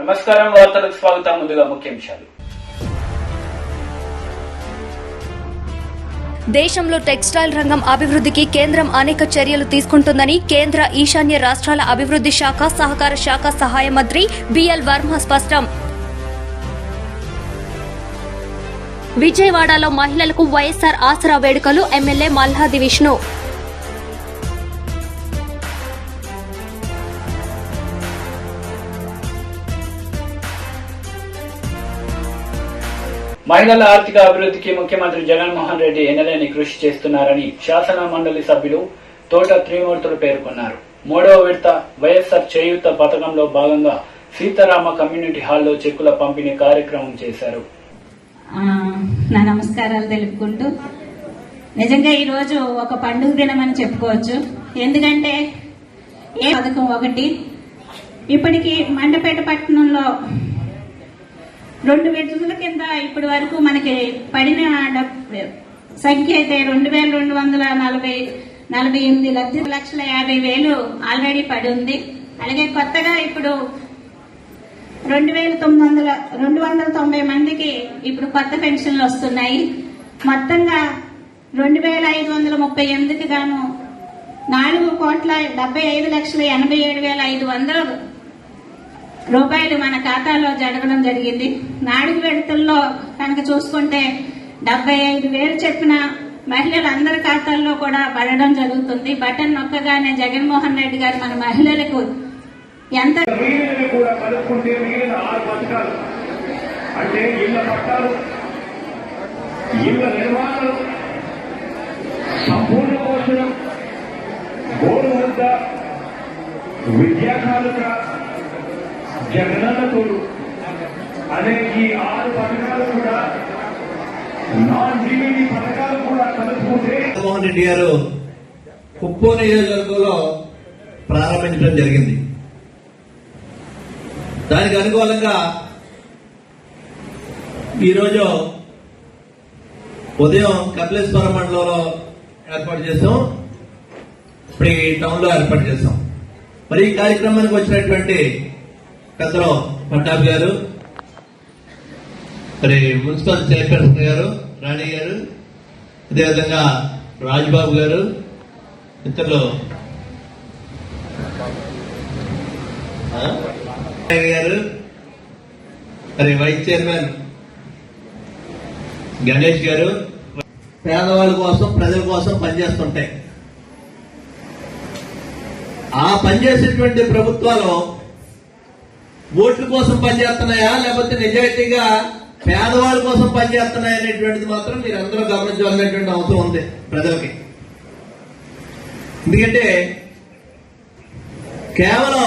నమస్కారం, వార్తలకు స్వాగతం. ముందుగా ముఖ్యాంశాలు. దేశంలో టెక్స్టైల్ రంగం అభివృద్ధికి కేంద్రం అనేక చర్యలు తీసుకుంటుందని కేంద్ర ఈశాన్య రాష్ట్రాల అభివృద్ధి శాఖ సహకార శాఖ సహాయ మంత్రి బిఎల్ వర్మ స్పష్టం. విజయవాడలో మహిళలకు వైఎస్సార్ ఆసరా వేడుకలు ఎమ్మెల్యే మల్లాది విష్ణు. మహిళల ఆర్థిక అభివృద్ధికి ముఖ్యమంత్రి జగన్మోహన్ రెడ్డి ఎనలేని కృషి చేస్తున్నారని శాసన మండలి సభ్యులు తోట త్రిమూర్తులు పేర్కొన్నారు. 3వ విడత వైఎస్సార్ చేయూత పథకంలో భాగంగా సీతారామ కమ్యూనిటీ హాల్లో చెక్కుల పంపిణీ కార్యక్రమం చేశారు. నా నమస్కారాలు తెలుపుకుంటూ, నిజంగా ఈరోజు ఒక పండుగ దినం అని చెప్పుకోవచ్చు. ఎందుకంటే ఏ పథకం ఒకటి ఇప్పటికీ మండపేట పట్టణంలో 2 విడతల కింద ఇప్పటి వరకు మనకి పడిన సంఖ్య అయితే 2,248 లక్షల ఆల్రెడీ పడి ఉంది. అలాగే కొత్తగా ఇప్పుడు 290 మందికి ఇప్పుడు కొత్త పెన్షన్లు వస్తున్నాయి. మొత్తంగా 2,538కి గాను 4,75,87,500 రూపాయలు మన ఖాతాలో జరగడం జరిగింది. 4 విడతల్లో కనుక చూసుకుంటే 75,000 చెప్పిన మహిళలందరి ఖాతాల్లో కూడా పడడం జరుగుతుంది. బటన్ నొక్కగానే జగన్మోహన్ రెడ్డి గారు మన మహిళలకు ఎంత కూడా కలుపుకుంటే మిగిలిన 6 పథకాలు అంటే ఇళ్ల పట్టాలు, ఇళ్ల నిర్మాణాలు, సంపూర్ణ పోషణం, గోరు ముద్ద, విద్యాకాలుక, జగనన్న తోడు అనే ఈ 6 పథకాలు కూడా నాన్ జీవీ పథకాలు కూడా కలుపుకుంటే జగన్మోహన్ రెడ్డి గారు కుప్పో నియోజకవర్గంలో ప్రారంభించడం జరిగింది. దానికి అనుకూలంగా ఈరోజు ఉదయం కపిలేశ్వరం మండలంలో ఏర్పాటు చేసాం, ఇప్పుడు ఈ టౌన్ లో ఏర్పాటు చేసాం. మరి ఈ కార్యక్రమానికి వచ్చినటువంటి పెద్దలు పట్టాభి గారు, మరి మున్సిపల్ చైర్పర్సన్ గారు రాణి గారు, అదేవిధంగా రాజ్బాబు గారు, ఇతరులు గారు, మరి వైస్ చైర్మన్ గణేష్ గారు పేదవాళ్ళ కోసం ప్రజల కోసం పనిచేస్తుంటాయి. ఆ పనిచేసేటువంటి ప్రభుత్వాలు ఓట్ల కోసం పనిచేస్తున్నాయా లేకపోతే నిజాయితీగా పేదవాళ్ళ కోసం పనిచేస్తున్నాయా అనేటువంటిది మాత్రం మీరు అందరూ గమనించాల్సినటువంటి అవసరం ఉంది ప్రజలకి. ఎందుకంటే కేవలం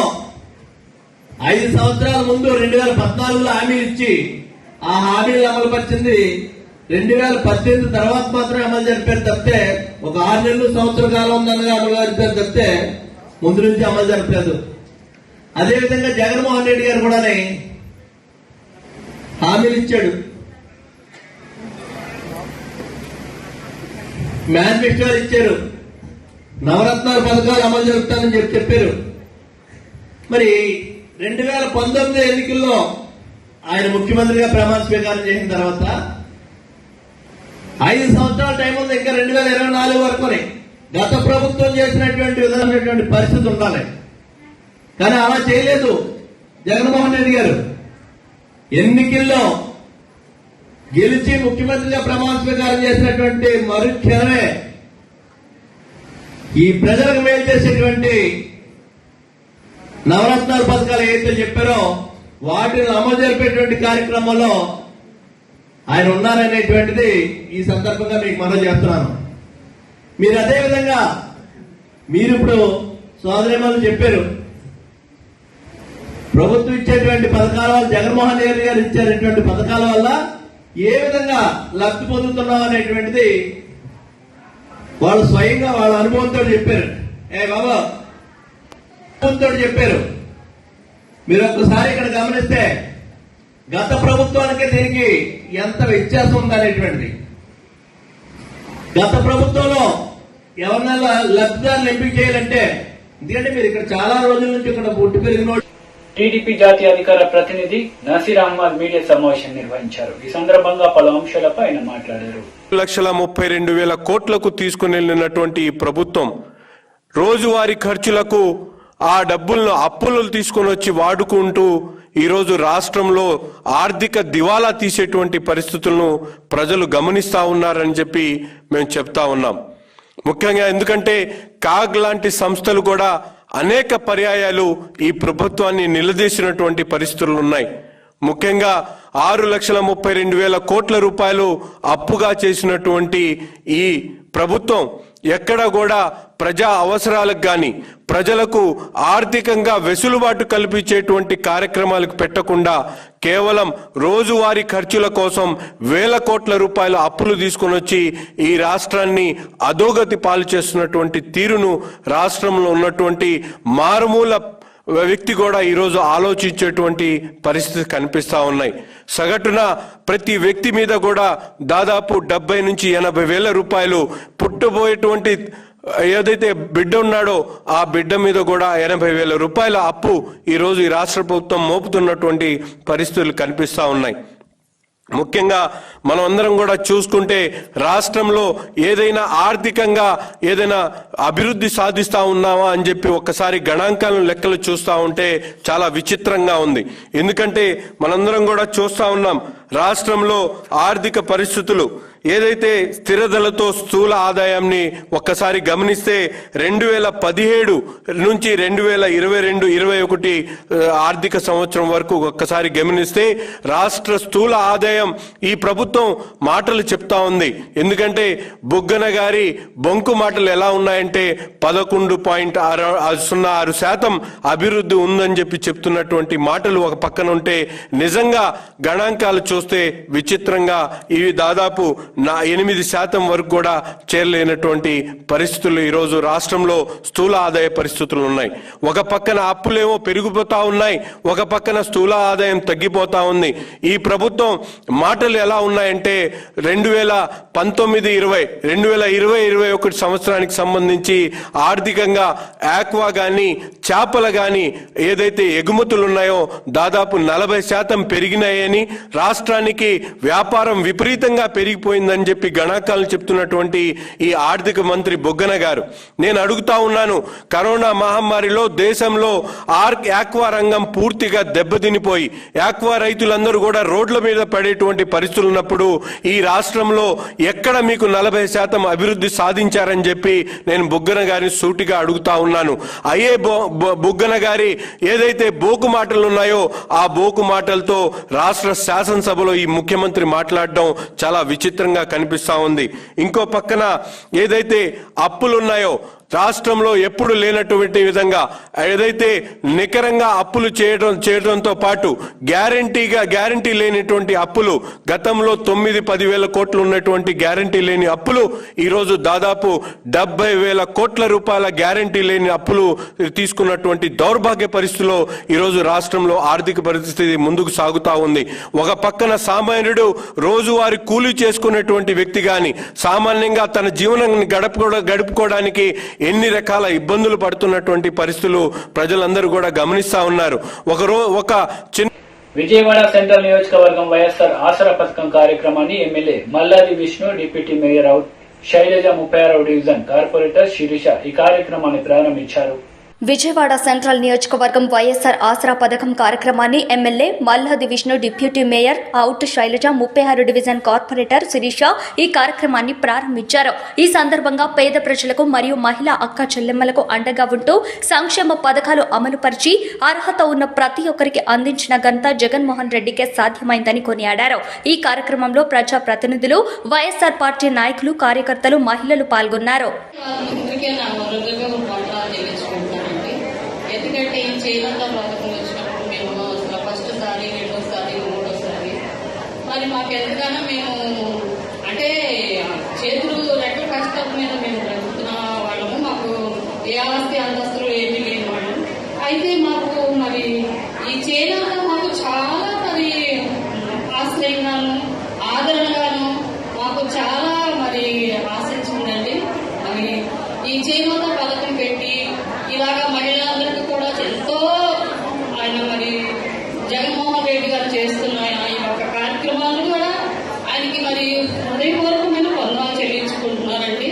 5 సంవత్సరాల ముందు 2014లో హామీ ఇచ్చి ఆ హామీలు అమలు పరిచింది 2018 తర్వాత మాత్రమే అమలు జరిపారు తప్పితే, ఒక 6 నెలలు సంవత్సర కాలం ఉందనగా అమలు జరిపారు తప్పితే ముందు నుంచి అమలు జరపలేదు. అదేవిధంగా జగన్మోహన్ రెడ్డి గారు కూడా హామీలు ఇచ్చాడు, మేనిఫెస్టోలు ఇచ్చారు, నవరత్నాల పథకాలు అమలు జరుపుతానని చెప్పారు. మరి 2019 ఎన్నికల్లో ఆయన ముఖ్యమంత్రిగా ప్రమాణ స్వీకారం చేసిన తర్వాత 5 సంవత్సరాల టైం ఉంది, ఇంకా 2024 వరకునే గత ప్రభుత్వం చేసినటువంటి విధమైనటువంటి పరిస్థితి ఉండాలి. కానీ అలా చేయలేదు జగన్మోహన్ రెడ్డి గారు. ఎన్నికల్లో గెలిచి ముఖ్యమంత్రిగా ప్రమాణ స్వీకారం చేసినటువంటి మరుక్షణమే ఈ ప్రజలకు మేలు చేసేటువంటి నవరత్నాల పథకాలు ఏదైతే చెప్పారో వాటిని అమలు జరిపేటువంటి కార్యక్రమంలో ఆయన ఉన్నారనేటువంటిది ఈ సందర్భంగా మీకు మనవి చేస్తున్నాను. మీరు అదేవిధంగా మీరు ఇప్పుడు సోదరిమణులు చెప్పారు, ప్రభుత్వం ఇచ్చేటువంటి పథకాల వల్ల, జగన్మోహన్ రెడ్డి గారు ఇచ్చేటువంటి పథకాల వల్ల ఏ విధంగా లబ్ధి పొందుతున్నాం అనేటువంటిది వాళ్ళు స్వయంగా వాళ్ళ అనుభవంతో చెప్పారు. బాబా అనుభవంతో చెప్పారు. మీరు ఒక్కసారి ఇక్కడ గమనిస్తే గత ప్రభుత్వానికి దీనికి ఎంత వ్యత్యాసం ఉందనేటువంటిది. గత ప్రభుత్వంలో ఎవరినైనా లబ్ధిదారులు ఎంపిక చేయాలంటే, ఎందుకంటే మీరు ఇక్కడ చాలా రోజుల నుంచి ఇక్కడ పుట్టి పెరిగిన టీడీపీ జాతీయ అధికార ప్రతినిధి నసీర్ అహ్మద్ మీడియా సమావేశం నిర్వహించారు. ఈ సందర్భంగా పలు అంశాలపై ఆయన మాట్లాడారు. 1,32,000 కోట్లకు తీసుకుని వెళ్ళినటువంటి ఈ ప్రభుత్వం రోజువారీ ఖర్చులకు ఆ డబ్బులను అప్పులు తీసుకొని వచ్చి వాడుకుంటూ ఈరోజు రాష్ట్రంలో ఆర్థిక దివాలా తీసేటువంటి పరిస్థితులను ప్రజలు గమనిస్తా ఉన్నారని చెప్పి మేము చెప్తా ఉన్నాం. ముఖ్యంగా ఎందుకంటే కాగ్ లాంటి సంస్థలు కూడా అనేక పర్యాయాలు ఈ ప్రభుత్వాన్ని నిలదీసినటువంటి పరిస్థితులు ఉన్నాయి. ముఖ్యంగా 6,32,000 కోట్ల రూపాయలు అప్పుగా చేసినటువంటి ఈ ప్రభుత్వం ఎక్కడ కూడా ప్రజా అవసరాలకు గాని ప్రజలకు ఆర్థికంగా వెసులుబాటు కల్పించేటువంటి కార్యక్రమాలకు పెట్టకుండా కేవలం రోజువారీ ఖర్చుల కోసం 1,000 కోట్ల రూపాయల అప్పులు తీసుకొని వచ్చి ఈ రాష్ట్రాన్ని అధోగతి పాలు చేస్తున్నటువంటి తీరును రాష్ట్రంలో ఉన్నటువంటి మారుమూల వ్యక్తి కూడా ఈరోజు ఆలోచించేటువంటి పరిస్థితి కనిపిస్తా ఉన్నాయి. సగటున ప్రతి వ్యక్తి మీద కూడా దాదాపు 70 నుంచి 80 వేల రూపాయలు పుట్టబోయేటువంటి ఏదైతే బిడ్డ ఉన్నాడో ఆ బిడ్డ మీద కూడా 80 వేల రూపాయల అప్పు ఈరోజు ఈ రాష్ట్ర ప్రభుత్వం మోపుతున్నటువంటి పరిస్థితులు కనిపిస్తా ఉన్నాయి. ముఖ్యంగా మనం అందరం కూడా చూసుకుంటే రాష్ట్రంలో ఏదైనా ఆర్థికంగా ఏదైనా అభివృద్ధి సాధిస్తా ఉన్నామా అని చెప్పి ఒక్కసారి గణాంకాలను లెక్కలు చూస్తా ఉంటే చాలా విచిత్రంగా ఉంది. ఎందుకంటే మనందరం కూడా చూస్తా ఉన్నాం రాష్ట్రంలో ఆర్థిక పరిస్థితులు ఏదైతే స్థిరధరలతో స్థూల ఆదాయాన్ని ఒక్కసారి గమనిస్తే 2017 నుంచి 2022-21 ఆర్థిక సంవత్సరం వరకు ఒక్కసారి గమనిస్తే రాష్ట్ర స్థూల ఆదాయం ఈ ప్రభుత్వం మాటలు చెప్తా ఉంది. ఎందుకంటే బుగ్గన గారి బొంకు మాటలు ఎలా ఉన్నాయంటే 11.06% అభివృద్ధి ఉందని చెప్పి చెప్తున్నటువంటి మాటలు ఒక పక్కన ఉంటే నిజంగా గణాంకాలు చూస్తే విచిత్రంగా ఇవి దాదాపు 8% వరకు కూడా చేరలేనటువంటి పరిస్థితులు ఈరోజు రాష్ట్రంలో స్థూల ఆదాయ పరిస్థితులు ఉన్నాయి. ఒక పక్కన అప్పులేమో పెరిగిపోతా ఉన్నాయి, ఒక పక్కన స్థూల ఆదాయం తగ్గిపోతా ఉంది. ఈ ప్రభుత్వం మాటలు ఎలా ఉన్నాయంటే 2019-20 2020-21 సంవత్సరానికి సంబంధించి ఆర్థికంగా ఆక్వా గాని చేపల గాని ఏదైతే ఎగుమతులు ఉన్నాయో దాదాపు 40% పెరిగినాయని, రాష్ట్రానికి వ్యాపారం విపరీతంగా పెరిగిపోయిందని చెప్పి గణాంకాలు చెప్తున్నటువంటి ఈ ఆర్థిక మంత్రి బుగ్గన గారు, నేను అడుగుతా ఉన్నాను, కరోనా మహమ్మారిలో దేశంలో ఆక్వా రంగం పూర్తిగా దెబ్బతినిపోయి ఆక్వా రైతులందరూ కూడా రోడ్ల మీద పడేటువంటి పరిస్థితులు ఉన్నప్పుడు ఈ రాష్ట్రంలో ఎక్కడ మీకు 40% అభివృద్ధి సాధించారని చెప్పి నేను బుగ్గన గారిని సూటిగా అడుగుతా ఉన్నాను. అయ్యే బుగ్గన గారి ఏదైతే బోకు మాటలు ఉన్నాయో ఆ బోకు మాటలతో రాష్ట్ర శాసనసభలో ఈ ముఖ్యమంత్రి మాట్లాడడం చాలా విచిత్రంగా కనిపిస్తా ఉంది. ఇంకో పక్కన ఏదైతే అప్పులున్నాయో రాష్ట్రంలో ఎప్పుడు లేనటువంటి విధంగా ఏదైతే నికరంగా అప్పులు చేయడంతో పాటు గ్యారంటీ లేనిటువంటి అప్పులు గతంలో 9-10 వేల కోట్లు ఉన్నటువంటి గ్యారంటీ లేని అప్పులు ఈరోజు దాదాపు 70,000 కోట్ల రూపాయల గ్యారంటీ లేని అప్పులు తీసుకున్నటువంటి దౌర్భాగ్య పరిస్థితిలో ఈరోజు రాష్ట్రంలో ఆర్థిక పరిస్థితి ముందుకు సాగుతా ఉంది. ఒక పక్కన సామాన్యుడు రోజువారీ కూలీ చేసుకునేటువంటి వ్యక్తి గాని సామాన్యంగా తన జీవనాన్ని గడుపుకోవడానికి ఎన్ని రకాల ఇబ్బందులు పడుతున్నటువంటి పరిస్థితులు ప్రజలందరూ కూడా గమనిస్తా ఉన్నారు. విజయవాడ సెంట్రల్ నియోజకవర్గం వైఎస్ఆర్ ఆసరా పథకం కార్యక్రమాన్ని MLA Malladi Vishnu, deputy mayor Sailaja, 36వ డివిజన్ కార్పొరేటర్ శిరీష ఈ కార్యక్రమాన్ని ప్రారంభించారు. విజయవాడ సెంట్రల్ నియోజకవర్గం వైఎస్ఆర్ ఆసరా పథకం కార్యక్రమాన్ని MLA Malladi Vishnu, deputy mayor Sailaja, 36 division corporator Sirisha ఈ కార్యక్రమాన్ని ప్రారంభించారు. ఈ సందర్భంగా పేద ప్రజలకు మరియు మహిళా అక్క చెల్లెమ్మలకు అండగా ఉంటూ సంక్షేమ పథకాలు అమలుపరిచి అర్హత ఉన్న ప్రతి ఒక్కరికి అందించిన ఘనత జగన్మోహన్ రెడ్డికే సాధ్యమైందని కొనియాడారు. ఈ కార్యక్రమంలో ప్రజా ప్రతినిధులు, వైఎస్ఆర్ పార్టీ నాయకులు, కార్యకర్తలు, మహిళలు పాల్గొన్నారు. ఎందుకంటే ఈ చేనేత పథకం వచ్చినప్పుడు మేము ఫస్ట్ సారి, రెండోసారి, మూడోసారి మరి మాకు ఎంతగానో మేము అంటే చేతులు రెక్కల కష్టాల మీద మేము బ్రతుకుతున్న వాళ్ళము. మాకు ఏ ఆస్తి అంతస్తులు ఏమీ లేని వాళ్ళం. అయితే మాకు మరి ఈ చేనేత మాకు చాలా మరి ఆశ్రయంగాను, ఆదరణగాను మాకు చాలా మరి ఆశించి ఉందండి. మరి ఈ చేనేత పథకం పెట్టి ఇలాగా మహిళలందరికీ కూడా ఎంతో ఆయన మరి జగన్మోహన్ రెడ్డి గారు చేస్తున్న ఈ యొక్క కార్యక్రమాలు కూడా ఆయనకి మరి హృదయపూర్వకమైన వందనాలు చెల్లించుకుంటున్నారండి.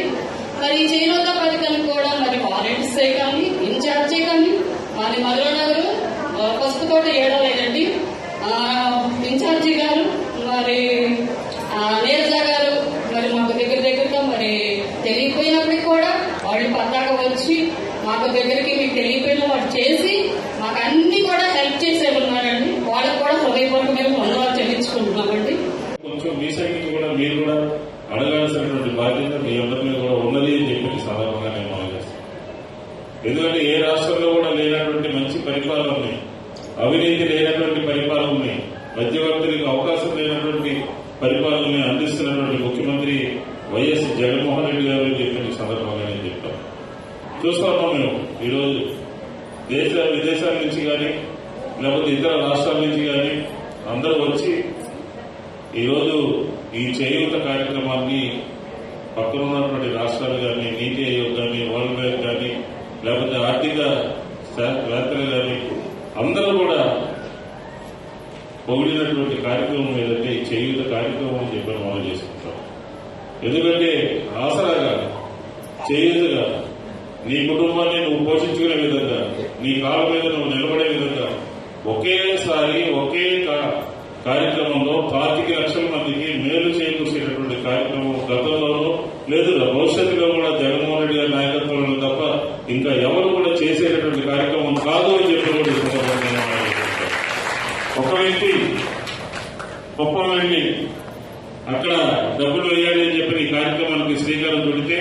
మరి ఈ చేయూత పథకానికి కూడా మరి వాలంటీర్సే కానీ ఇన్ఛార్జే కానీ మరి మధురనగర్ పసుపుతోట ఏడలేదండి ఇన్ఛార్జి గారు మరి నీరజ గారు మరి మాకు దగ్గరగా మరి తెలియపోయినప్పటికీ కూడా వాళ్ళు పద్దాక వచ్చి మాకు దగ్గరికి మీకు తెలియపోయిన వాళ్ళు చేసి మాకు అన్ని కూడా హెల్ప్ చేసే ఉన్నారండి. వాళ్ళకు కూడా హృదయపూర్వకమైన వందనాలు చెల్లించుకుంటున్నామండి. కొంచెం మీ సైడ్ నుంచి కూడా మీరు కూడా అడగాల్సినటువంటి బాధ్యత మీ అందరి మీద కూడా ఉన్నది అని చెప్పి సాధారణంగా నేను మనం చేస్తాను. ఎందుకంటే ఏ రాష్ట్రంలో కూడా లేనటువంటి మంచి పరిపాలన ఉన్నాయి, అవినీతి లేనటువంటి పరిపాలన ఉన్నాయి, మధ్యవర్తులకు అవకాశం లేనటువంటి పరిపాలనని అందిస్తున్నటువంటి ముఖ్యమంత్రి వైఎస్ జగన్మోహన్ రెడ్డి గారు అని చెప్పిన సందర్భంగా నేను చెప్తాను. చూస్తా ఉన్నాం మేము ఈరోజు విదేశాల నుంచి కానీ లేకపోతే ఇతర రాష్ట్రాల నుంచి కానీ అందరూ వచ్చి ఈరోజు ఈ చేయూత కార్యక్రమాన్ని పక్కన ఉన్నటువంటి రాష్ట్రాలు కానీ నీతి ఆయోగ్ కానీ వరల్డ్ బ్యాంక్ కానీ లేకపోతే ఆర్థిక వేత్తలు కానీ అందరూ కూడా పొగిడినటువంటి కార్యక్రమం ఏదంటే ఈ చేయూత కార్యక్రమం అని చెప్పి మనం చేసుకుంటాం. ఎందుకంటే ఆసరాగా చేయూతగా నీ కుటుంబాన్ని నువ్వు పోషించుకునే విధంగా నీ కాళ్ళ మీద నువ్వు నిలబడే విధంగా ఒకేసారి ఒకే కార్యక్రమంలో 25 లక్షల మందికి మేలు చేకూర్చేటటువంటి కార్యక్రమం గతంలోనూ లేదు, భవిష్యత్తులో కూడా జగన్మోహన్ రెడ్డి గారి నాయకత్వంలో తప్ప ఇంకా ఎవరు కూడా చేసేటటువంటి కార్యక్రమం కాదు అని చెప్పి ఒక వ్యక్తి కుప్పం వెళ్ళి అక్కడ డబ్బులు వేయాలి అని చెప్పి ఈ కార్యక్రమానికి శ్రీకారం చుడితే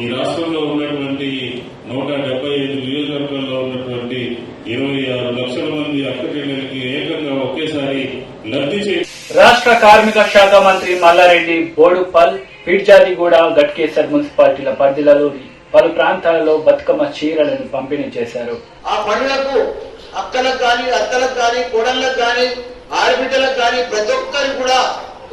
ఈ రాష్ట్రంలో ఉన్నటువంటి 175 నియోజకవర్గాల్లో ఉన్నటువంటి 26 లక్షల మంది అక్కచెల్లెలకి ఏకంగా ఒకేసారి లబ్ధి రాష్ట్ర కార్మిక శాఖ మంత్రి మల్లారెడ్డి బోడుపల్, పిడ్జాదిగూడ, గట్కేసర్ మున్సిపాలిటీల పరిధిలలో పలు ప్రాంతాలలో బతుకమ్మ చీరలను పంపిణీ చేశారు. ఆ పండుగకు అక్కలకు కానీ అత్తలకు కానీ కోడళ్లకు కానీ ఆడబిడ్డలకు కానీ ప్రతి ఒక్కరికి కూడా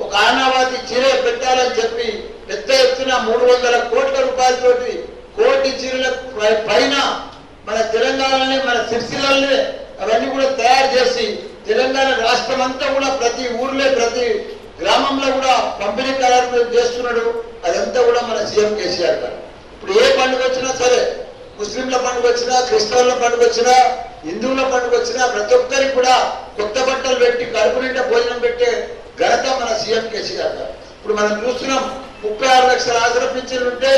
ఒక ఆనావాతి చీర పెట్టాలని చెప్పి పెద్ద ఎత్తున 300 కోట్ల రూపాయలతోటి కోటి చీరల పైన మన తెలంగాణని మన సిరిసిల్లల్ని అవన్నీ కూడా తయారు చేసి తెలంగాణ రాష్ట్రం అంతా కూడా ప్రతి ఊర్లో ప్రతి గ్రామంలో కూడా పంపిణీ కార్యక్రమం చేస్తున్నాడు. అదంతా కూడా మన సీఎం కేసీఆర్ గారు. ఇప్పుడు ఏ పండుగ వచ్చినా సరే, ముస్లింల పండుగ వచ్చినా, క్రిస్టియన్ల పండుగ వచ్చినా, హిందువుల పండుగ వచ్చినా ప్రతి ఒక్కరికి కూడా కొత్త బట్టలు పెట్టి కడుపు నిండా భోజనం పెట్టే ఘనత మన సీఎం కేసీఆర్ గారు. ఇప్పుడు మనం చూస్తున్నాం 36 లక్షల ఆసరా పింఛన్లు ఉంటే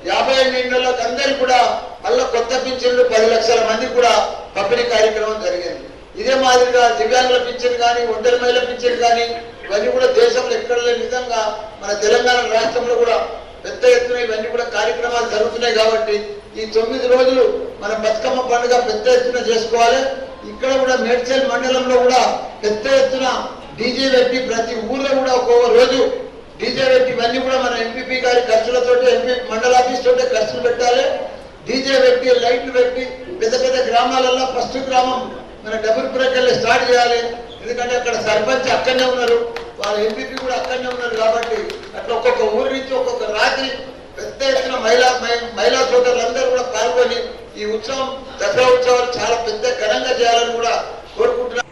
52 ఏళ్లకు అందరికీ కూడా మళ్ళీ కొత్త పింఛన్లు 10 లక్షల మందికి కూడా పంపిణీ కార్యక్రమం జరిగింది. ఇదే మాదిరిగా దివ్యాంగుల పింఛన్ కానీ, ఒంటరి మహిళల పింఛన్ కానీ ఇవన్నీ కూడా దేశంలో ఎక్కడ లేని విధంగా మన తెలంగాణ రాష్ట్రంలో కూడా పెద్ద ఎత్తున ఇవన్నీ కూడా కార్యక్రమాలు జరుగుతున్నాయి. కాబట్టి ఈ 9 రోజులు మన బతుకమ్మ పండుగ పెద్ద ఎత్తున చేసుకోవాలి. ఇక్కడ కూడా మేడ్చల్ మండలంలో కూడా పెద్ద ఎత్తున డీజే పెట్టి ప్రతి ఊర్లో కూడా ఒక్కొక్క రోజు డీజే పెట్టి ఇవన్నీ కూడా మన ఎంపీపీ గారి ఖర్చులతో ఎంపీ మండల ఆఫీస్ తోటే ఖర్చులు పెట్టాలి. డీజే పెట్టి లైట్లు పెట్టి పెద్ద పెద్ద గ్రామాలలో ఫస్ట్ గ్రామం మన డబుల్ బ్రేకర్లు స్టార్ట్ చేయాలి. ఎందుకంటే అక్కడ సర్పంచ్ అక్కడనే ఉన్నారు, వాళ్ళ ఎంపీపీ కూడా అక్కడనే ఉన్నారు. కాబట్టి అట్లా ఒక్కొక్క ఊరి నుంచి ఒక్కొక్క రాత్రి పెద్ద ఎత్తున మహిళా సోదరులందరూ కూడా పాల్గొని ఈ ఉత్సవం దసరా ఉత్సవాలు చాలా పెద్ద ఘనంగా చేయాలని కూడా కోరుకుంటున్నారు.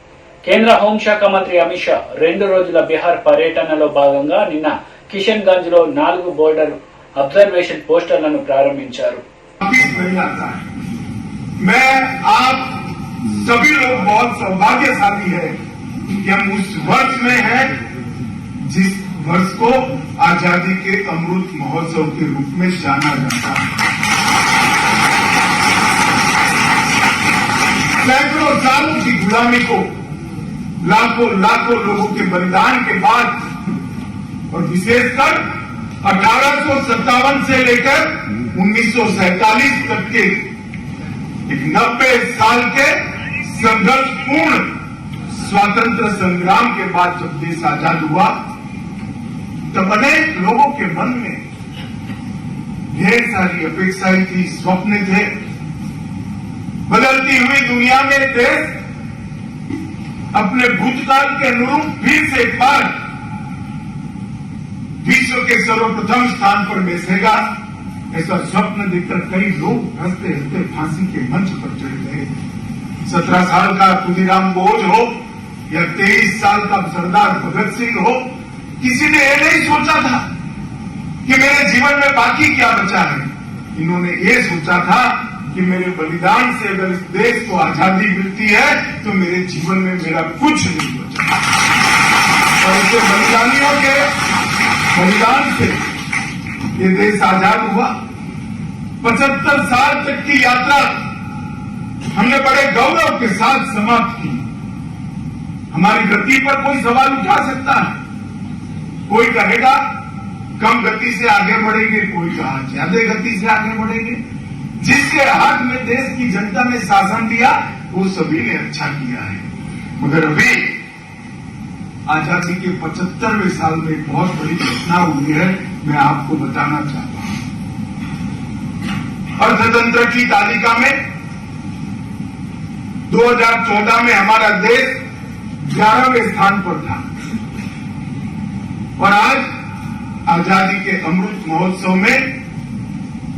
కేంద్ర హోంశాఖ మంత్రి అమిత్ షా 2 రోజుల బీహార్ పర్యటనలో భాగంగా నిన్న కిషన్ గంజ్ లో 4 బోర్డర్ అబ్జర్వేషన్ పోస్టర్లను ప్రారంభించారు. सभी लोग बहुत सौभाग्यशाली है कि हम उस वर्ष में हैं जिस वर्ष को आजादी के अमृत महोत्सव के रूप में जाना जाता है। सैकड़ों सालों की गुलामी को लाखों लोगों के बलिदान के बाद और विशेषकर 1857 से लेकर 1947 तक के 90 साल के संघर्षपूर्ण स्वातंत्र संग्राम के बाद जब देश आजाद हुआ तब अनेक लोगों के मन में ढेर सारी अपेक्षाएं थी, स्वप्न थे। बदलती हुई दुनिया में देश अपने भूतकाल के अनुरूप फिर से एक बार विश्व के सर्वप्रथम स्थान पर बैठेगा, ऐसा स्वप्न देखकर कई लोग हंसते हंसते फांसी के मंच पर चढ़ गए। 17 साल का खुदीराम बोझ हो या 23 साल का सरदार भगत सिंह हो, किसी ने ये नहीं सोचा था कि मेरे जीवन में बाकी क्या बचा है। इन्होंने ये सोचा था कि मेरे बलिदान से अगर इस देश को आजादी मिलती है तो मेरे जीवन में मेरा कुछ नहीं बचा। और ऐसे बलिदानियों के बलिदान से ये देश आजाद हुआ। 75 साल तक की यात्रा हमने बड़े गौरव के साथ समाप्त की। हमारी गति पर कोई सवाल उठा सकता है, कोई कहेगा कम गति से आगे बढ़ेंगे, कोई कहा ज्यादा गति से आगे बढ़ेंगे। जिसके हाथ में देश की जनता ने शासन दिया वो सभी ने अच्छा किया है। मगर अभी आजादी के 75वें साल में बहुत बड़ी घटना हुई है, मैं आपको बताना चाहता हूं। अर्थतंत्र की तालिका में 2014 में हमारा देश 11वें स्थान पर था और आज आजादी के अमृत महोत्सव में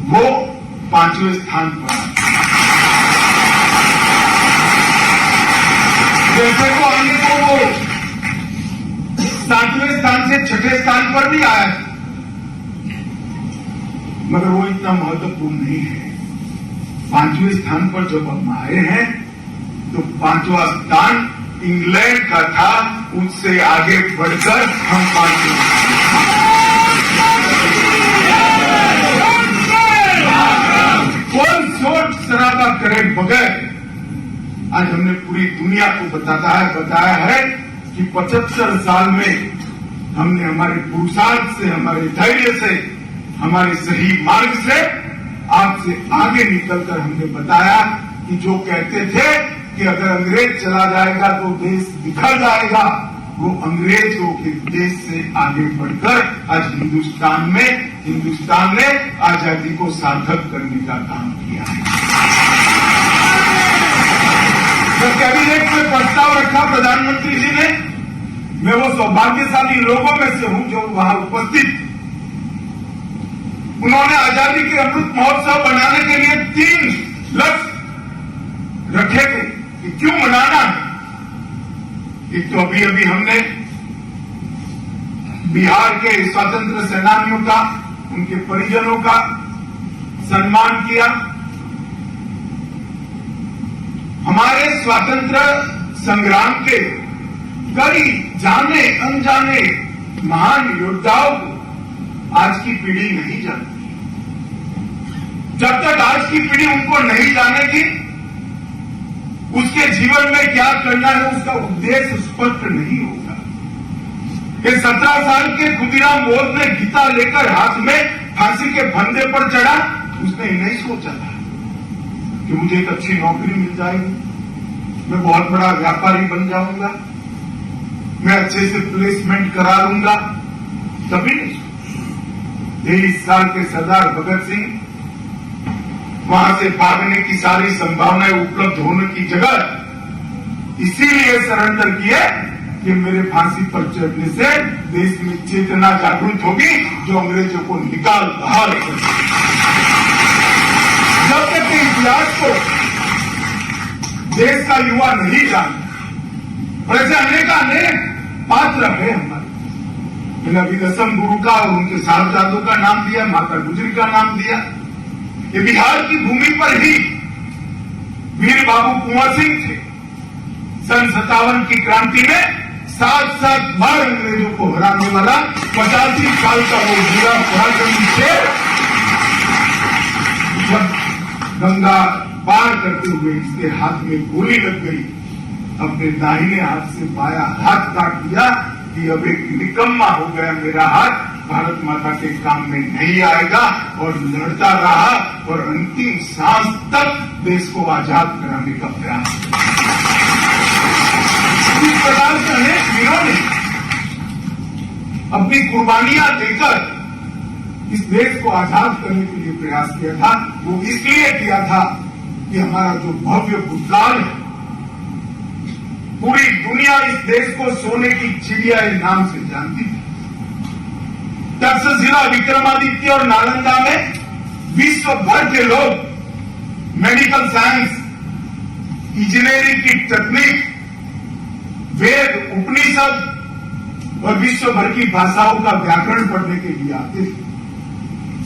वो 5वें स्थान पर है। जैसे को आने को वो 7वें स्थान से 6ठे स्थान पर भी आया, मगर वो इतना महत्वपूर्ण नहीं है। 5वें स्थान पर जब हम आए हैं तो 5वां स्थान इंग्लैंड का था, उससे आगे बढ़कर हम 5वें। कोई सोच शराबा करे बगैर आज हमने पूरी दुनिया को बताया है कि 75 साल में हमने हमारे पुरुषार्थ से, हमारे धैर्य से, हमारे सही मार्ग से आपसे आगे निकलकर हमने बताया कि जो कहते थे कि अगर अंग्रेज चला जाएगा तो देश बिखर जाएगा, वो अंग्रेजों के देश से आगे बढ़कर आज हिंदुस्तान ने आजादी को सार्थक करने का काम किया है। जब कैबिनेट में प्रस्ताव रखा प्रधानमंत्री जी ने, मैं वो सौभाग्यशाली लोगों में से हूं जो वहां उपस्थित। उन्होंने आजादी के अमृत महोत्सव बनाने के लिए 3 लक्ष्य रखे थे कि क्यों मनाना है। एक तो अभी हमने बिहार के स्वतंत्र सेनानियों का, उनके परिजनों का सम्मान किया। हमारे स्वतंत्र संग्राम के कई जाने अनजाने महान योद्धाओं को आज की पीढ़ी नहीं जानती। जब तक आज की पीढ़ी उनको नहीं जानेगी, उसके जीवन में क्या करना है उसका उद्देश्य स्पष्ट नहीं होगा। कि 17 साल के खुदीराम बोस ने गीता लेकर हाथ में फांसी के फंदे पर चढ़ा, उसने नहीं सोचा था कि मुझे एक अच्छी नौकरी मिल जाएगी, मैं बहुत बड़ा व्यापारी बन जाऊंगा, मैं अच्छे से प्लेसमेंट करा लूंगा। तभी नहीं सोचा। 23 साल के सरदार भगत सिंह वहां से भागने की सारी संभावनाएं उपलब्ध होने की जगह इसीलिए सरेंडर किए कि मेरे फांसी पर चढ़ने से देश में चेतना जागृत होगी जो अंग्रेजों को निकाल बाहर कर। जब तक इतिहास को देश का युवा नहीं जानता, और ऐसे अनेक पात्र है हमारे। मैंने अभी दसम गुरु का और उनके साहबजादों का नाम दिया, माता गुजरी का नाम दिया। ये बिहार की भूमि पर ही वीर बाबू कुंवर सिंह थे। सन 57 की क्रांति में 7 बार अंग्रेजों को हराने वाला 85 साल का वो वीरा पराक्रमी थे। जब गंगा पार करते हुए इसके हाथ में गोली लग गई, अपने दाहिने हाथ से बाया हाथ काट दिया कि अब एक निकम्मा हो गया मेरा हाथ, भारत माता के काम में नहीं आएगा। और लड़ता रहा और अंतिम सांस तक देश को आजाद कराने का प्रयास किया। इस प्रकार से अनेक वीरों ने अपनी कुर्बानियां देकर इस देश को आजाद करने के लिए प्रयास किया था। वो इसलिए किया था कि हमारा जो भव्य भूतकाल है, पूरी दुनिया इस देश को सोने की चिड़िया के नाम से जानती थी। तक्षशिला, विक्रमादित्य और नालंदा में विश्व भर के लोग मेडिकल साइंस, इंजीनियरिंग की तकनीक वेद, उपनिषद और विश्व भर की भाषाओं का व्याकरण पढ़ने के लिए आते थे।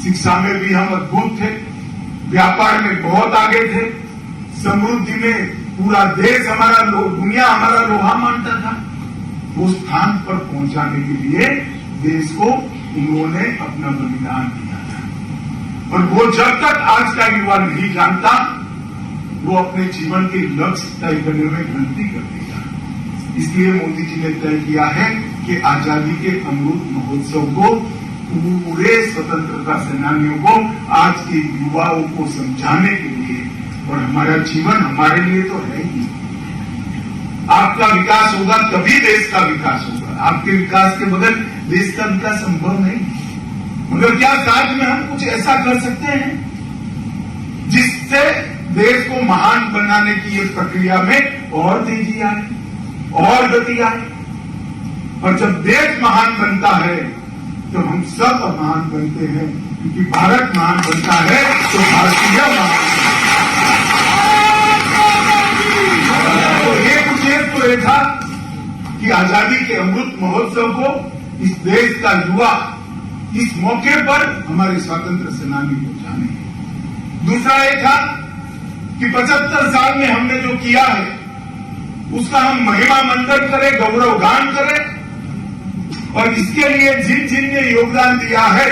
शिक्षा में भी हम अद्भुत थे, व्यापार में बहुत आगे थे, समृद्धि में पूरा देश हमारा, दुनिया हमारा लोहा मानता था। वो स्थान पर पहुंचाने के लिए देश को उन्होंने अपना बलिदान दिया था। और वो जब तक आज का युवा नहीं जानता, वो अपने जीवन के लक्ष्य तय करने में गलती कर देगा। इसलिए मोदी जी ने तय किया है कि आजादी के अमृत महोत्सव को पूरे स्वतंत्रता सेनानियों को, आज के युवाओं को समझाने के लिए, और हमारा जीवन हमारे लिए तो है ही। आपका विकास होगा तभी देश का विकास होगा। आपके विकास के बगैर देश का विकास संभव नहीं। मगर क्या साथ में हम कुछ ऐसा कर सकते हैं जिससे देश को महान बनाने की ये प्रक्रिया में और तेजी आए, और गति आए। और जब देश महान बनता है तो हम सब महान बनते हैं, क्योंकि भारत महान बनता है तो भारतीय महान। तो एक उद्देश्य तो यह था कि आजादी के अमृत महोत्सव को इस देश का युवा इस मौके पर हमारे स्वतंत्र सेनानी को जाने। दूसरा ये था कि 75 साल में हमने जो किया है उसका हम महिमा मंडन करें, गौरव गान करें, और इसके लिए जिन जिन ने योगदान दिया है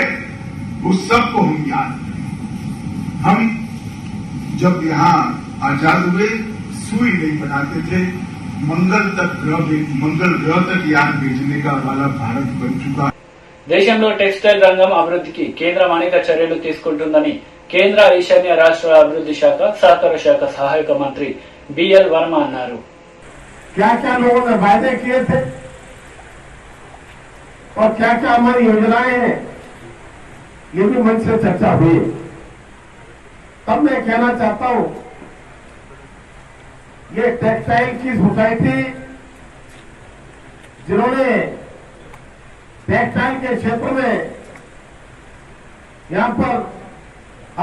उस सबको हम याद करें। हम जब यहां आजाद हुए सुई नहीं बनाते थे, मंगल ग्रह तक यान भेजने का वाला भारत बन चुका। దేశంలో టెక్స్టైల్ రంగం అభివృద్ధికి కేంద్రం అనేక చర్యలు తీసుకుంటుందని కేంద్ర ఈశాన్య రాష్ట్రాల అభివృద్ధి శాఖ సహకార శాఖ సహాయక మంత్రి బిఎల్ వర్మ అన్నారు। क्या क्या लोगों ने वायदे किए थे और क्या क्या हमारी योजनाएं हैं, ये भी मंच से चर्चा हुई। तब मैं कहना चाहता हूं, ये टेक्सटाइल की सोसाइटी जिन्होंने टेक्सटाइल के क्षेत्र में यहां पर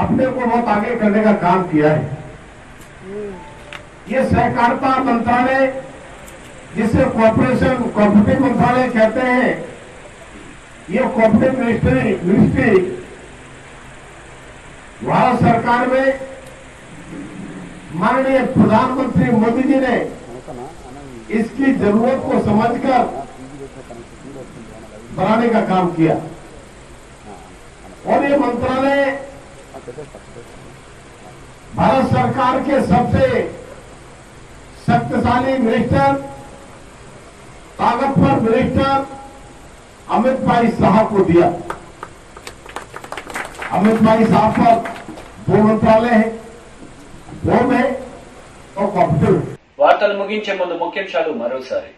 अपने को बहुत आगे करने का काम किया है, ये सहकारिता मंत्रालय, जिसे कोऑपरेटिव मंत्रालय कहते हैं, ये कोऑपरेटिव मिनिस्ट्री भारत सरकार में माननीय प्रधानमंत्री मोदी जी ने इसकी जरूरत को समझकर बनाने का काम किया। और ये मंत्रालय भारत सरकार के सबसे शक्तिशाली मिनिस्टर, ताकतवर मिनिस्टर अमित भाई साहब को दिया। अमित भाई साहब पर 2 मंत्रालय है, होम है और कॉम्पिटिव। వార్తలు ముగించే ముందు ముఖ్యాంశాలు మరోసారి।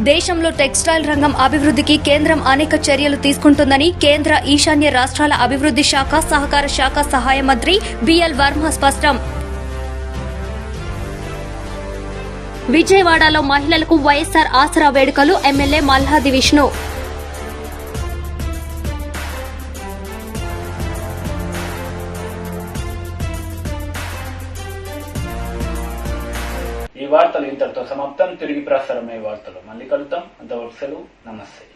దేశంలో టెక్స్టైల్ రంగం అభివృద్ధికి కేంద్రం అనేక చర్యలు తీసుకుంటుందని కేంద్ర ఈశాన్య రాష్ట్రాల అభివృద్ధి శాఖ సహకార శాఖ సహాయ మంత్రి బిఎల్ వర్మ స్పష్టం। విజయవాడలో మహిళలకు వైఎస్సార్ ఆసరా వేడుకలు, ఎమ్మెల్యే మల్లాది విష్ణు। ఈ వార్తలు ఇంతటితో సమాప్తం। తిరిగి ప్రసారమయ్యే వార్తలు మళ్ళీ కలుద్దాం। అంతవరకు సెలవు, నమస్తే।